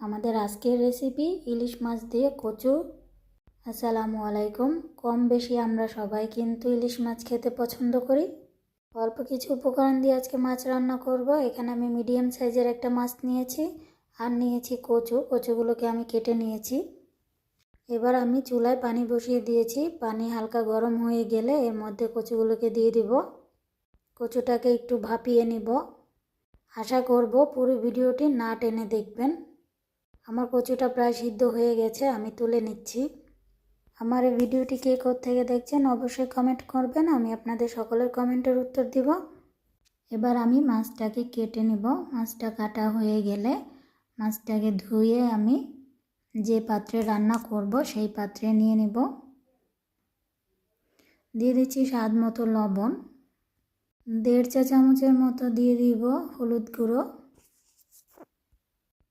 আমাদের আজকের রেসিপি ইলিশ মাছ দিয়ে কচু। আসসালামু আলাইকুম। কম বেশি আমরা সবাই কিন্তু ইলিশ মাছ খেতে পছন্দ করি। অল্প কিছু উপকরণ দিয়ে আজকে মাছ রান্না করব। এখানে আমি মিডিয়াম সাইজের একটা মাছ নিয়েছি আর নিয়েছি কচুগুলোকে আমি কেটে নিয়েছি। এবার আমি চুলায় পানি বসিয়ে দিয়েছি। পানি হালকা গরম হয়ে গেলে এর মধ্যে কচুগুলোকে দিয়ে দিব। কচুটাকে একটু ভাপিয়ে নিব। আশা করব পুরো ভিডিওটি না টেনে দেখবেন। আমার কচুটা প্রায় সিদ্ধ হয়ে গেছে, আমি তুলে নিচ্ছি। আমার এই ভিডিওটি কে কোত্থেকে দেখছেন অবশ্যই কমেন্ট করবেন, আমি আপনাদের সকলের কমেন্টের উত্তর দিব। এবার আমি মাছটাকে কেটে নেব। মাছটা কাটা হয়ে গেলে মাছটাকে ধুয়ে আমি যে পাত্রে রান্না করব সেই পাত্রে নিয়ে নেব। দিয়ে দিচ্ছি স্বাদ মতো লবণ, 1.5 চা চামচের মতো দিয়ে দিব হলুদ গুঁড়ো,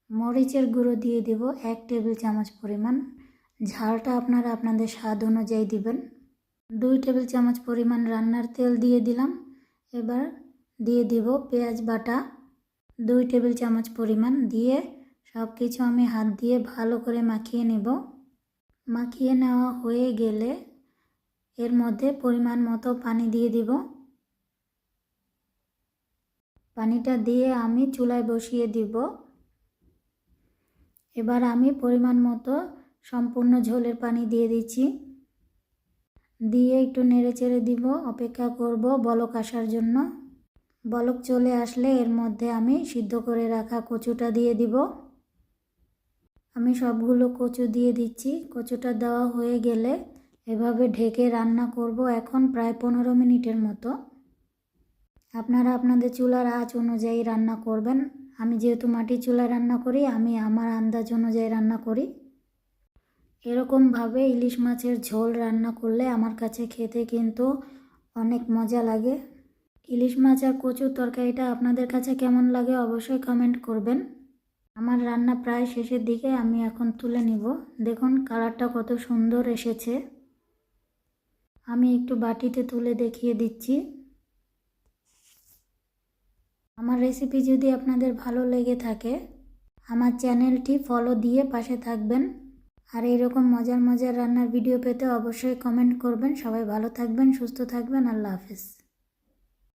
মরিচের গুঁড়ো দিয়ে দেব 1 টেবিল চামচ পরিমাণ। ঝালটা আপনারা আপনাদের স্বাদ অনুযায়ী দিবেন। 2 টেবিল চামচ পরিমাণ রান্নার তেল দিয়ে দিলাম। এবার দিয়ে দিব পেঁয়াজ বাটা 2 টেবিল চামচ পরিমাণ। দিয়ে সব কিছু আমি হাত দিয়ে ভালো করে মাখিয়ে নেব। মাখিয়ে নেওয়া হয়ে গেলে এর মধ্যে পরিমাণ মতো পানি দিয়ে দিব। পানিটা দিয়ে আমি চুলায় বসিয়ে দিব। এবার আমি পরিমাণ মতো সম্পূর্ণ ঝোলের পানি দিয়ে দিচ্ছি। দিয়ে একটু নেড়ে চেড়ে দিব, অপেক্ষা করব বলক আসার জন্য। বলক চলে আসলে এর মধ্যে আমি সিদ্ধ করে রাখা কচুটা দিয়ে দিব। আমি সবগুলো কচু দিয়ে দিচ্ছি। কচুটা দেওয়া হয়ে গেলে এভাবে ঢেকে রান্না করব এখন প্রায় 15 মিনিটের মতো। আপনারা আপনাদের চুলার আঁচ অনুযায়ী রান্না করবেন। আমি যেহেতু মাটির চুলায় রান্না করি, আমি আমার আন্দাজ অনুযায়ী রান্না করি। এরকমভাবে ইলিশ মাছের ঝোল রান্না করলে আমার কাছে খেতে কিন্তু অনেক মজা লাগে। ইলিশ মাছ আর কচুর তরকারিটা আপনাদের কাছে কেমন লাগে অবশ্যই কমেন্ট করবেন। আমার রান্না প্রায় শেষের দিকে, আমি এখন তুলে নিব। দেখুন কালারটা কত সুন্দর এসেছে। আমি একটু বাটিতে তুলে দেখিয়ে দিচ্ছি। আমার রেসিপি যদি আপনাদের ভালো লেগে থাকে আমার চ্যানেলটি ফলো দিয়ে পাশে থাকবেন। আর এইরকম মজার মজার রান্নার ভিডিও পেতে অবশ্যই কমেন্ট করবেন। সবাই ভালো থাকবেন, সুস্থ থাকবেন। আল্লাহ হাফেজ।